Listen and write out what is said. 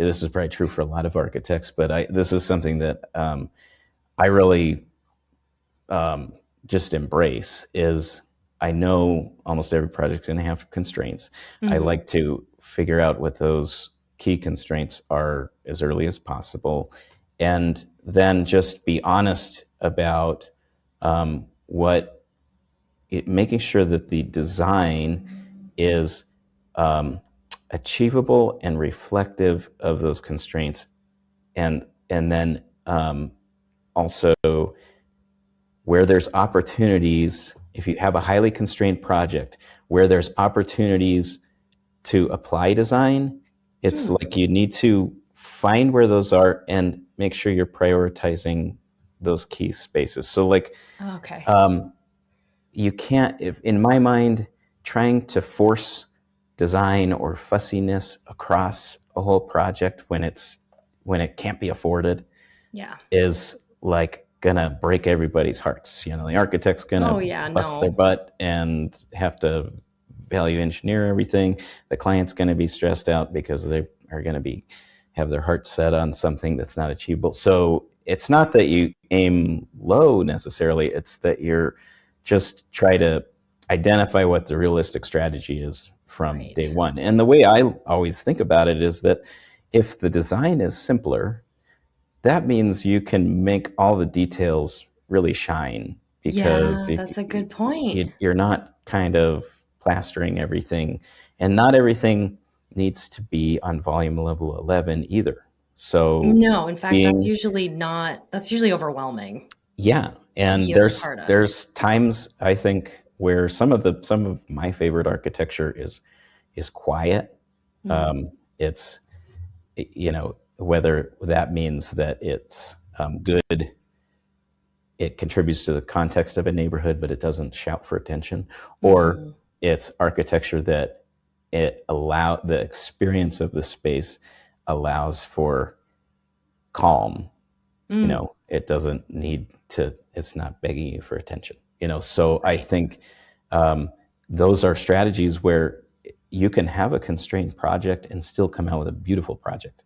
this is probably true for a lot of architects, but this is something that I really just embrace. Is I know almost every project is going to have constraints. I like to figure out what those key constraints are as early as possible, and then just be honest about making sure that the design is achievable and reflective of those constraints, and then also where there's opportunities. If you have a highly constrained project where there's opportunities to apply design, it's like you need to find where those are and make sure you're prioritizing those key spaces. So like, Okay. you can't, if in my mind, trying to force design or fussiness across a whole project when it can't be afforded Yeah. is like gonna break everybody's hearts. The architect's gonna bust their butt and have to value engineer everything. The client's gonna be stressed out because they are gonna have their heart set on something that's not achievable. So it's not that you aim low necessarily, it's that you're just try to identify what the realistic strategy is from day one. And the way I always think about it is that if the design is simpler, that means you can make all the details really shine, because that's a good point. you're not kind of plastering everything, and not everything needs to be on volume level 11 either. So no, in fact, that's usually overwhelming. Yeah, and there's times I think where some of my favorite architecture is quiet. It's whether that means that it's good, it contributes to the context of a neighborhood, but it doesn't shout for attention, or it's architecture that the experience of the space allows for calm. It doesn't need to, it's not begging you for attention, so I think those are strategies where you can have a constrained project and still come out with a beautiful project.